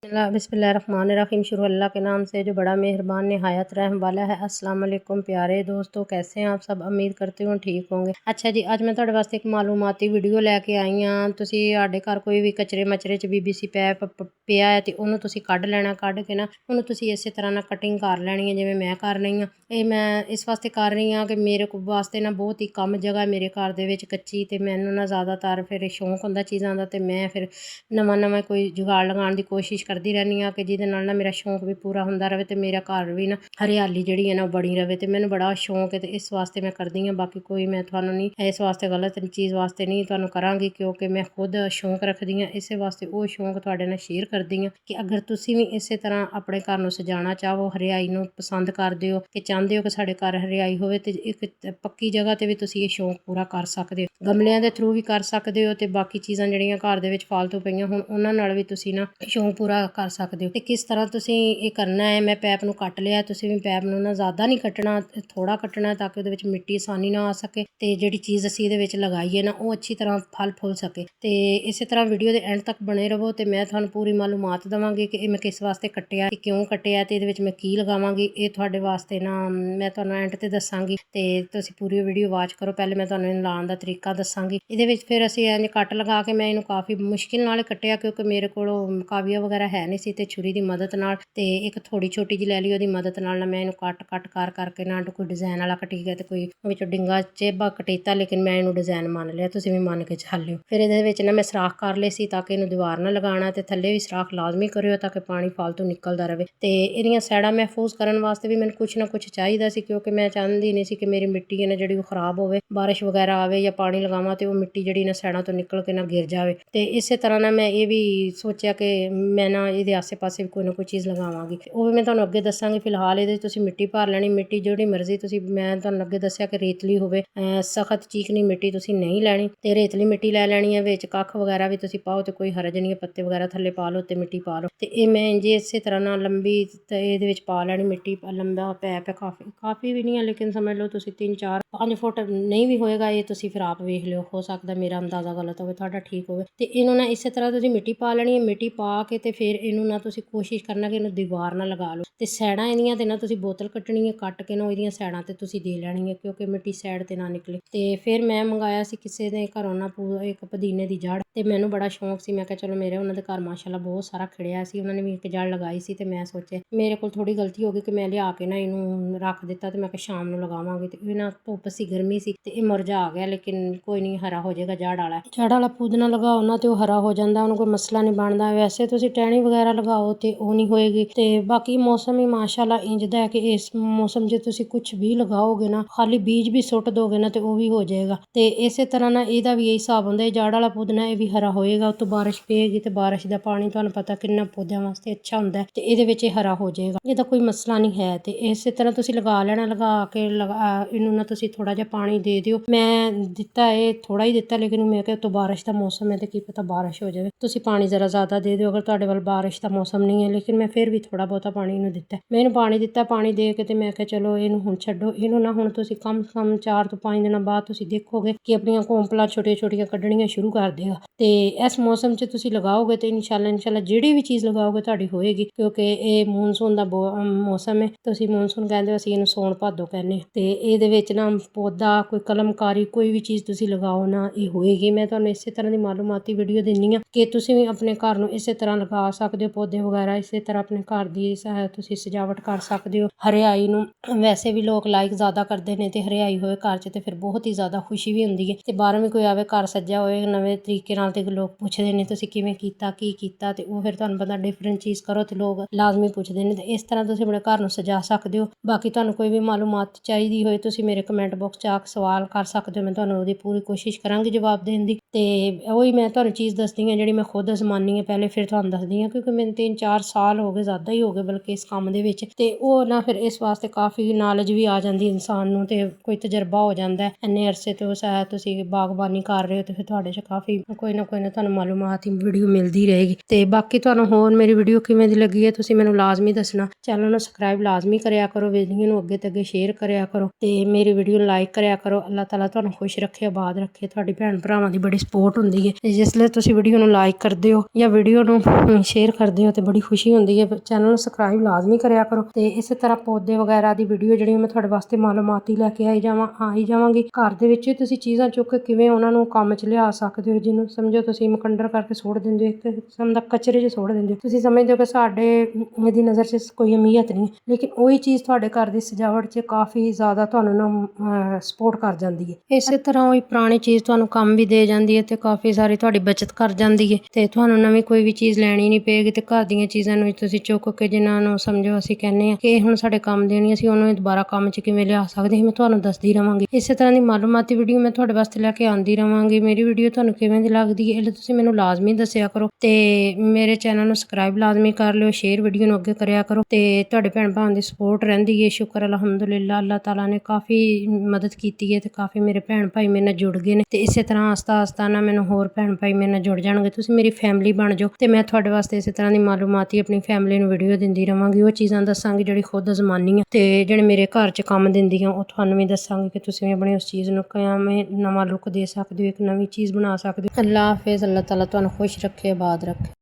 बिस्मिल्लाहिर्रहमानिर्रहीम। शुरू अल्लाह के नाम से जो बड़ा मेहरबान नहायत रहम वाला है। अस्सलाम वालेकुम प्यारे दोस्तों, कैसे हैं आप सब? उम्मीद करती हूँ ठीक होंगे। अच्छा जी, अज मैं तुहाडे वास्ते एक मालूमाती वीडियो लैके आई हाँ। तुसीं साडे घर कोई भी कचरे मचरे च BBC पैप पिया है तो उन्होंने तुसीं कढ़ लैना। कढ़ के ना उन्होंने तुसीं इस तरह ना कटिंग कर लैनी है जिवें मैं कर रही हाँ। ये मैं इस वास्ते कर रही हाँ कि मेरे वास्ते ना बहुत ही कम जगह मेरे घर दे विच कच्ची, ते मैनूं ना ज़्यादातर फिर शौक हुंदा चीज़ां दा, ते मैं फिर नवां नवां कोई जुगाड़ लगाउण दी कोशिश करती रहनी हाँ कि जिहदे नाल ना मेरा शौक भी पूरा हुंदा रहे ते मेरा घर भी ना हरियाली जिहड़ी है ना बनी रहे। ते मैनूं बड़ा शौक है, तो इस वास्ते मैं करदी हाँ। बाकी कोई मैं तुहानूं नहीं इस वास्ते गलत चीज़ वास्ते नहीं तुहानूं करांगी, क्योंकि मैं खुद शौक रखदी हाँ। इस वास्ते वो शौक तुहाडे नाल शेयर करदी हाँ कि अगर तुसीं भी इस तरह अपने घर नूं सजाना चाहो, हरियाई नूं पसंद करदे हो कि चाहते हो कि साडे घर हरियाई होवे, ते एक पक्की जगह ते भी तुसीं ये शौक पूरा कर सकदे हो। गमलिਆਂ ਦੇ थ्रू भी कर सकते हो, तो बाकी चीज़ां ਜਿਹੜੀਆਂ घर ਦੇ ਵਿੱਚ फालतू ਪਈਆਂ ਹੁਣ ਉਹਨਾਂ ਨਾਲ ਵੀ ਤੁਸੀਂ ਨਾ शौक पूरा कर सकते हो। तो किस तरह तुसीं ये करना है, मैं पैप नूं कट लिया। तुसीं भी पैप नूं ना ज़्यादा नहीं कटना, थोड़ा कटना ताकि उहदे विच मिट्टी आसानी ना आ सके, ते जिहड़ी चीज़ असीं इहदे विच लगाई है ना वो अच्छी तरह फल फुल सके। तो इस तरह वीडियो के एंड तक बने रहो, तो मैं तुहानूं पूरी मालूमात देवांगी कि मैं किस वास्ते कट्टिया, क्यों कट्टिया, ते इहदे विच मैं की लगावांगी। ये तुहाडे वास्ते ना मैं तुहानूं एंड ते दस्सांगी, ते तुसीं पूरी वीडियो वाच करो। पहले मैं तुहानूं लाउण दा तरीका दस्सांगी। इहदे विच फिर असीं इंज कट लगा के मैं इहनूं काफ़ी मुश्किल नाल कट्टिया, क्योंकि मेरे कोलों काविया वगैरह है नहीं सी, ते छुरी की मदद नाल ते एक थोड़ी छोटी जी लै ली ਉਹਦੀ मदद नाल मैं इहनूं कट कट कर करके ना कोई डिज़ाइन वाला कटीगा, ते कोई विचों डिंगा चेबा कटीता, लेकिन मैं इहनूं डिज़ाइन मान लिया। तुसीं भी मान के चल लिओ। फिर इहदे विच ना मैं सराख कर लए सी ताकि इहनूं दीवार ना लगाना, ते थल्ले भी सराख लाजमी करियो ताकि पानी फालतू निकलदा रहे। ते इहदियां सैडां महफूज करन वास्ते भी मैनूं कुछ ना कुछ चाहिदा सी, क्योंकि मैं चाहती नहीं सी कि मेरी मिट्टी है ना जिहड़ी वो खराब होवे, बारिश वगैरह आवे या पानी लगावां ते वो मिट्टी जिहड़ी ना सैडां तो निकल के ना गिर जावे। ते इस तरह ना मैं ये भी सोचिया कि मैं ना ਇਹਦੇ ਆਸੇ ਪਾਸੇ ਵੀ ਕੋਈ ਨਾ ਕੋਈ ਚੀਜ਼ ਲਗਾਵਾਂਗੀ। ਉਹ ਵੀ ਮੈਂ ਤੁਹਾਨੂੰ ਅੱਗੇ ਦੱਸਾਂਗੀ। ਫਿਲਹਾਲ ਇਹਦੇ ਤੁਸੀਂ ਮਿੱਟੀ ਭਰ ਲੈਣੀ, ਮਿੱਟੀ ਜਿਹੜੀ ਮਰਜ਼ੀ ਤੁਸੀਂ, ਮੈਂ ਤੁਹਾਨੂੰ ਅੱਗੇ ਦੱਸਿਆ ਕਿ ਰੇਤਲੀ ਹੋਵੇ, ਸਖਤ ਚੀਕਣੀ ਮਿੱਟੀ ਤੁਸੀਂ ਨਹੀਂ ਲੈਣੀ, ਤੇ ਰੇਤਲੀ ਮਿੱਟੀ ਲੈ ਲੈਣੀ ਹੈ। ਵਿੱਚ ਕੱਖ ਵਗੈਰਾ ਵੀ ਤੁਸੀਂ ਪਾਓ ਤੇ ਕੋਈ ਹਰਜ ਨਹੀਂ ਹੈ, ਪੱਤੇ ਵਗੈਰਾ ਥੱਲੇ ਪਾ ਲਓ ਤੇ ਮਿੱਟੀ ਪਾ ਲਓ। ਤੇ ਇਹ ਮੈਂ ਜੇ ਇਸੇ ਤਰ੍ਹਾਂ ਨਾਲ ਲੰਬੀ ਤੇ ਇਹਦੇ ਵਿੱਚ ਪਾ ਲੈਣੀ ਮਿੱਟੀ। ਲੰਬਾ ਪੈਪ ਹੈ, ਕਾਫੀ ਵੀ ਨਹੀਂ ਹੈ, ਲੇਕਿਨ ਸਮਝ ਲਓ ਤੁਸੀਂ 3 4 5 ਫੁੱਟ ਨਹੀਂ ਵੀ ਹੋਏਗਾ। ਇਹ ਤੁਸੀਂ ਫਿਰ ਆਪ ਵੇਖ ਲਿਓ, ਹੋ ਸਕਦਾ ਮੇਰਾ ਅੰਦਾਜ਼ਾ ਗਲਤ ਹੋਵੇ, ਤੁਹਾਡਾ ਠੀਕ ਹੋਵੇ। ਤੇ ਇਹਨੂੰ ਨਾ ਇਸੇ ਤਰ੍ਹਾਂ ਤੁਸੀਂ ਮਿੱਟੀ ਪਾ ਲੈਣੀ ਹੈ। ਮਿੱਟੀ ਪਾ ਕੇ ਤੇ ਫਿਰ ਇਹਨੂੰ ਨਾ ਤੁਸੀਂ कोशिश करना कि इन्हूं दीवार ना लगा लो। तो सैडां इहदियां ते ना तुसीं बोतल कट्टनी है, कट के ना इहदियां सैडां ते तुसीं दे लैनी है, क्योंकि मिट्टी सैड ते ना निकले। तो फिर मैं मंगाया सी किसी दे घरों ना एक पुदीने की जड़, तो मैनूं बड़ा शौक सी। मैं कहा चलो मेरे उन्होंने घर माशाअल्लाह बहुत सारा खिड़िया सी, उन्होंने भी एक जड़ लगाई सी। तो मैं सोचे मेरे को थोड़ी गलती हो गई कि मैं लिया के ना इनू रख दिता, तो मैं कहा शाम नूं लगावांगी। तो ये ना धुप्प सी, गर्मी सी, तो ये मुरझा गया, लेकिन कोई नहीं, हरा हो जाएगा। जड़ वाला पुदीना लगाओ ना तो हरा हो जाता, उन्होंने कोई मसला नहीं बनता। वैसे तुसीं टहनी वगैरह लगाओ तो वो नहीं होएगी। ते बाकी मौसम ही माशाअल्लाह इंज दा है कि इस मौसम च तुसीं कुछ भी लगाओगे ना, खाली बीज भी सुੱਟ दोगे ना तो वो भी हो जाएगा। तो इस तरह ना ਇਹਦਾ भी यही हिसाब ਹੁੰਦਾ। जड़ वाला पुदीना ये भी हरा होएगा, तो बारिश पेगी तो बारिश का पानी ਤੁਹਾਨੂੰ पता कितना पौधों वास्ते अच्छा ਹੁੰਦਾ, ਤੇ ਇਹਦੇ ਵਿੱਚ ਹਰਾ ਹੋ ਜਾਏਗਾ। ਇਹਦਾ ਕੋਈ ਮਸਲਾ ਨਹੀਂ ਹੈ। ਤੇ ਇਸੇ ਤਰ੍ਹਾਂ ਤੁਸੀਂ ਲਗਾ ਲੈਣਾ। ਲਗਾ ਕੇ ਇਹਨੂੰ ਨਾ ਤੁਸੀਂ ਥੋੜਾ ਜਿਹਾ ਪਾਣੀ ਦੇ ਦਿਓ। ਮੈਂ ਦਿੱਤਾ ਇਹ ਥੋੜਾ ਹੀ ਦਿੱਤਾ, ਲੇਕਿਨ ਮੈਂ ਕਿਹਾ ਤੋਂ ਬਾਰਿਸ਼ ਦਾ ਮੌਸਮ ਹੈ ਤੇ ਕੀ ਪਤਾ ਬਾਰਿਸ਼ ਹੋ ਜਾਵੇ। ਤੁਸੀਂ ਪਾਣੀ ਜ਼ਰਾ ਜ਼ਿਆਦਾ ਦੇ ਦਿਓ ਅਗਰ ਤੁਹਾਡੇ ਵੱਲ ਬਾਰਿਸ਼ ਦਾ ਮੌਸਮ ਨਹੀਂ ਹੈ। लेकिन मैं फिर भी थोड़ा बहुता पानी इनू दिता। मैं इनू पानी दिता, पानी दे के ते मैं कहा चलो इनू हुण छड्डो। इनू ना हुण तुसीं कम से कम 4 ਤੋਂ 5 ਦਿਨਾਂ ਬਾਅਦ ਤੁਸੀਂ ਦੇਖੋਗੇ कि अपनियां कोंपलां छोटियां ਕੱਢਣੀਆਂ शुरू कर देगा। ਤੇ इस मौसम 'ਚ ਤੁਸੀਂ लगाओगे तो इंशाअल्लाह ਜਿਹੜੀ ਵੀ ਚੀਜ਼ लगाओगे ਤੁਹਾਡੀ ਹੋਏਗੀ, ਕਿਉਂਕਿ ਇਹ ਮੌਨਸੂਨ ਦਾ ਮੌਸਮ ਹੈ। ਤੁਸੀਂ ਮੌਨਸੂਨ ਕਹਿੰਦੇ ਹੋ, ਅਸੀਂ ਇਹਨੂੰ ਸੌਣ ਭਾਦੋ ਕਹਿੰਦੇ। ਤੇ ਇਹਦੇ ਵਿੱਚ ਨਾ ਪੌਦਾ ਕੋਈ ਕਲਮਕਾਰੀ ਕੋਈ ਵੀ ਚੀਜ਼ ਤੁਸੀਂ ਲਗਾਓ ਨਾ ਇਹ ਹੋਏਗੀ। ਮੈਂ ਤੁਹਾਨੂੰ ਇਸੇ ਤਰ੍ਹਾਂ ਦੀ ਮਾਲੂਮਾਤੀ ਵੀਡੀਓ ਦਿੰਦੀ ਹਾਂ ਕਿ ਤੁਸੀਂ ਵੀ ਆਪਣੇ ਘਰ ਨੂੰ ਇਸੇ ਤਰ੍ਹਾਂ ਲਗਾ ਸਕਦੇ ਹੋ, ਪੌਦੇ ਵਗੈਰਾ ਇਸੇ ਤਰ੍ਹਾਂ ਆਪਣੇ ਘਰ ਦੀ ਤੁਸੀਂ ਸਜਾਵਟ ਕਰ ਸਕਦੇ ਹੋ। ਹਰਿਆਈ ਨੂੰ ਵੈਸੇ ਵੀ ਲੋਕ ਲਾਈਕ ਜ਼ਿਆਦਾ ਕਰਦੇ ਨੇ, ਤੇ ਹਰਿਆਈ ਹੋਏ ਘਰ 'ਚ ਤੇ ਫਿਰ ਬਹੁਤ ਹੀ ਜ਼ਿਆਦਾ ਖੁਸ਼ੀ ਵੀ ਹੁੰਦੀ ਹੈ। ਤੇ ਬਾਹਰੋਂ ਵੀ ਕੋਈ ਆਵੇ, ਘਰ ਸੱਜਿਆ ਹੋਏ ਨਵੇਂ ਤਰੀਕੇ ਨਾਲ, ਤੇ ਲੋਕ ਪੁੱਛਦੇ ਨੇ ਤੁਸੀਂ ਕਿਵੇਂ ਕੀਤਾ, ਕੀ ਕੀਤਾ। ਤੇ ਉਹ ਫਿਰ ਤੁਹਾਨੂੰ ਪਤਾ ਡਿਫਰੈਂਟ ਚੀਜ਼ ਕਰੋ ਤੇ ਲੋਕ ਲਾਜ਼ਮੀ ਪੁੱਛਦੇ ਨੇ। ਤੇ ਇਸ ਤਰ੍ਹਾਂ ਤੁਸੀਂ ਆਪਣੇ ਘਰ ਨੂੰ ਸਜਾ ਸਕਦੇ ਹੋ। ਬਾਕੀ ਤੁਹਾਨੂੰ ਕੋਈ ਵੀ ਮਾਲੂਮਾਤ ਚਾਹੀਦੀ ਹੋਏ ਤੁਸੀਂ ਮੇਰੇ ਕਮੈਂਟ ਬਾਕਸ 'ਚ ਆ ਕੇ ਸਵਾਲ ਕਰ ਸਕਦੇ ਹੋ, ਮੈਂ ਤੁਹਾਨੂੰ ਉਹਦੀ ਪੂਰੀ ਕੋਸ਼ਿਸ਼ ਕਰਾਂਗੀ ਜਵਾਬ ਦੇਣ ਦੀ। ਤੇ ਉਹੀ ਮੈਂ ਤੁਹਾਨੂੰ ਚੀਜ਼ ਦੱਸਦੀ ਹਾਂ ਜਿਹੜੀ ਮੈਂ ਖੁਦ ਅਜ਼ਮਾਨੀ ਹੈ। ਪਹਿਲੇ ਫਿਰ ਤੁਹਾਨੂੰ ਦੱਸਦੀ ਹਾਂ, ਕਿਉਂਕਿ ਮੈਨੂੰ 3 4 ਸਾਲ ਹੋ ਗਏ, ਜ਼ਿਆਦਾ ਹੀ ਹੋ ਗਏ ਬਲਕਿ ਇਸ ਕੰਮ ਦੇ ਵਿੱਚ। ਤੇ ਉਹ ਨਾ ਫਿਰ ਇਸ ਵਾਸਤੇ ਕਾਫੀ ਨੌਲੇਜ ਵੀ ਆ ਜਾਂਦੀ ਇਨਸਾਨ ਨੂੰ, ਤੇ ਕੋਈ ਤਜਰਬਾ ਹੋ ਜਾਂਦਾ। ਇੰਨੇ ਅਰਸੇ ਤੋਂ ਤੁਸੀਂ ਬਾਗਬਾਨੀ ਕਰ ਰਹੇ ਹੋ, ਤੇ ਫਿਰ ਤੁਹਾਡੇ 'ਚ ਕਾਫੀ ਕੋਈ ਨਾ ਤੁਹਾਨੂੰ ਮਾਲੂਮਾਤ ਹੀ ਵੀਡੀਓ ਮਿਲਦੀ ਰਹੇਗੀ। ਤੇ ਬਾਕੀ ਤੁਹਾਨੂੰ ਹੋਰ ਮੇਰੀ ਵੀਡੀਓ ਕਿਵੇਂ ਦੀ ਲੱਗੀ ਹੈ ਤੁਸੀਂ ਮੈਨੂੰ ਲਾਜ਼ਮੀ ਦੱਸਣਾ। ਚੈਨਲ ਨੂੰ ਸਬਸਕ੍ਰਾਈਬ ਲਾਜ਼ਮੀ ਕਰਿਆ ਕਰੋ, ਵੀਡੀਓ ਨੂੰ ਅੱਗੇ ਤੇ ਅੱਗੇ ਸ਼ੇਅਰ ਕਰਿਆ ਕਰੋ, ਤੇ ਮੇਰੀ ਵੀਡੀਓ ਨੂੰ ਲਾਈਕ ਕਰਿਆ ਕਰੋ। ਅੱਲਾਹ ਤਾਲਾ ਤੁਹਾਨੂੰ ਖੁਸ਼ ਰੱਖੇ, ਆਬਾਦ ਰੱਖੇ। ਤੁਹਾਡੀ ਭੈਣ ਭਰਾਵਾਂ ਦੀ ਬੜੀ ਸਪੋਰਟ ਹੁੰਦੀ ਹੈ, ਤੇ ਜਿਸ ਲਈ ਤੁਸੀਂ ਵੀਡੀਓ ਨੂੰ ਲਾਈਕ ਕਰਦੇ ਹੋ ਜਾਂ ਵੀਡੀਓ ਨੂੰ ਸ਼ੇਅਰ ਕਰਦੇ ਹੋ ਤੇ ਬੜੀ ਖੁਸ਼ੀ ਹੁੰਦੀ ਹੈ। ਚੈਨਲ ਨੂੰ ਸਬਸਕ੍ਰਾਈਬ ਲਾਜ਼ਮੀ ਕਰਿਆ ਕਰੋ। ਤੇ ਇਸੇ ਤਰ੍ਹਾਂ ਪੌਦੇ ਵਗੈਰਾ ਦੀ ਵੀਡੀਓ ਜਿਹੜੀ ਮੈਂ ਤੁਹਾਡੇ ਵਾਸਤੇ ਮਾਲੂਮਾਤੀ ਲੈ ਕੇ ਆਈ ਜਾਵਾਂਗੀ। ਘਰ ਦੇ ਵਿੱਚ ਤੁਸੀਂ ਚੀਜ਼ਾਂ ਚੁੱਕ ਕੇ ਕਿਵੇਂ ਉਹਨਾਂ ਨੂੰ ਕੰਮ 'ਚ ਲਿਆ ਸਕਦੇ ਹੋ। ਜਿਹਨੂੰ ਸਮਝੋ ਤੁਸੀਂ ਮੁਕੰਡਰ ਕਰਕੇ ਸੁੱਟ ਦਿੰਦੇ ਹੋ, ਇੱਕ ਕਿਸਮ ਦਾ ਕਚਰੇ 'ਚ ਸੁੱਟ ਦਿੰਦੇ ਹੋ। ਤੁਸੀਂ ਸਮਝਦੇ ਹੋ ਕਿ ਸਾਡੇ ਇਹਦੀ ਨਜ਼ਰ 'ਚ ਕੋਈ ਅਹਿਮੀਅਤ ਨਹੀਂ, ਲੇਕਿਨ ਉਹੀ ਚੀਜ਼ ਤੁਹਾਡੇ ਘਰ ਦੀ ਸਜਾਵਟ 'ਚ ਕਾਫੀ ਜ਼ਿਆਦਾ ਤੁਹਾਨੂੰ ਨਾ ਸਪੋਰਟ ਕਰ ਜਾਂਦੀ ਹੈ। ਇਸੇ ਤਰ੍ਹਾਂ ਉਹੀ ਪੁਰਾਣੀ ਚੀਜ਼ ਤੁਹਾਨੂੰ ਕੰਮ ਵੀ ਦੇ ਜਾਂਦੀ ਹੈ ਤੇ ਕਾਫੀ ਸਾਰੀ ਤੁਹਾਡੀ ਬਚਤ ਕਰ ਜਾਂਦੀ ਹੈ ਤੇ ਤੁਹਾਨੂੰ ਨਵੀਂ ਕੋਈ ਵੀ ਚੀਜ਼ ਲੈਣੀ ਨਹੀਂ ਪਏਗੀ। ਤੇ ਘਰ ਦੀਆਂ ਚੀਜ਼ਾਂ ਨੂੰ ਤੁਸੀਂ ਚੁੱਕ ਕੇ, ਜਿਨ੍ਹਾਂ ਨੂੰ ਸਮਝੋ ਅਸੀਂ ਕਹਿੰਦੇ ਹਾਂ ਕਿ ਇਹ ਹੁਣ ਸਾਡੇ ਕੰਮ ਦੇਣੀ, ਅਸੀਂ ਉਹਨੂੰ ਦੁਬਾਰਾ ਕੰਮ 'ਚ ਕਿਵੇਂ ਲਿਆ ਸਕਦੇ ਹਾਂ, ਮੈਂ ਤੁਹਾਨੂੰ ਦੱਸਦੀ ਰਵਾਂਗੀ। ਇਸੇ ਤਰ੍ਹਾਂ ਦੀ ਮਾਲੂਮਾਤੀ ਵੀਡੀਓ ਮੈਂ ਤੁਹਾਡੇ ਵਾਸਤੇ ਲੈ ਕੇ ਆਉਂਦੀ ਰਵਾਂਗੀ। ਮੇਰੀ ਵੀਡੀਓ ਤੁਹਾਨੂੰ ਕਿਵੇਂ ਦੀ ਲੱਗਦੀ ਹੈ ਇਹ ਤੁਸੀਂ ਮੈਨੂੰ ਲਾਜ਼ਮੀ ਦੱਸਿਆ ਕਰੋ ਤੇ ਮੇਰੇ ਚੈਨਲ ਨੂੰ ਸਬਸਕ੍ਰਾਈਬ ਲਾਜ਼ਮੀ ਕਰ ਲਿਓ, ਸ਼ੇਅਰ ਵੀਡੀਓ ਨੂੰ ਅੱਗੇ ਕਰਿਆ ਕਰੋ ਤੇ ਤੁਹਾਡੇ ਭੈਣ ਭਾਵਾਂ ਦੀ ਸਪੋਰਟ ਰਹਿੰਦੀ ਹੈ। ਸ਼ੁਕਰ ਅਲਹਮਦੁਲਿਲਾ, ਅੱਲਾਹ ਤਾਲਾ ਨੇ ਕਾਫੀ ਮਦਦ ਕੀਤੀ ਹੈ ਤੇ ਕਾਫੀ ਮੇਰੇ ਭੈਣ ਭਾਈ ਮੇਰੇ ਨਾਲ ਜੁੜ ਗਏ ਨੇ ਤੇ ਇਸੇ ਤਰ੍ਹਾਂ ਆਸਤਾ ਨਾ ਮੈਨੂੰ ਹੋਰ ਭੈਣ ਭਾਈ ਮੇਰੇ ਨਾਲ ਜੁੜ ਜਾਣਗੇ। ਤੁਸੀਂ ਮੇਰੀ ਫੈਮਿਲੀ ਬਣ ਜਾਓ ਤੇ ਮੈਂ ਤੁਹਾਡੇ ਵਾਸਤੇ ਇਸੇ ਤਰ੍ਹਾਂ ਦੀ ਮਾਲੂਮਾਤੀ ਆਪਣੀ ਫੈਮਿਲੀ ਨੂੰ ਵੀਡੀਓ ਦਿੰਦੀ ਰਵਾਂਗੀ। ਉਹ ਚੀਜ਼ਾਂ ਦੱਸਾਂਗੀ ਜਿਹੜੀ ਖੁਦ ਅਜ਼ਮਾਨੀ ਆ ਤੇ ਜਿਹੜੇ ਮੇਰੇ ਘਰ 'ਚ ਕੰਮ ਦਿੰਦੀਆਂ ਉਹ ਤੁਹਾਨੂੰ ਵੀ ਦੱਸਾਂਗੀ ਕਿ ਤੁਸੀਂ ਵੀ ਆਪਣੀ ਉਸ ਚੀਜ਼ ਨੂੰ ਕਿਵੇਂ ਨਵਾਂ ਲੁੱਕ ਦੇ ਸਕਦੇ ਹੋ, ਇੱਕ ਨਵੀਂ ਚੀਜ਼ ਬਣਾ ਸਕਦੇ ਹੋ। ਅੱਲਾਹ ਹਾਫਿਜ਼। ਅੱਲਾਹ ਤਾਲਾ ਤੁਹਾਨੂੰ ਖੁਸ਼ ਰੱਖੇ, ਆਬਾਦ ਰੱਖੇ।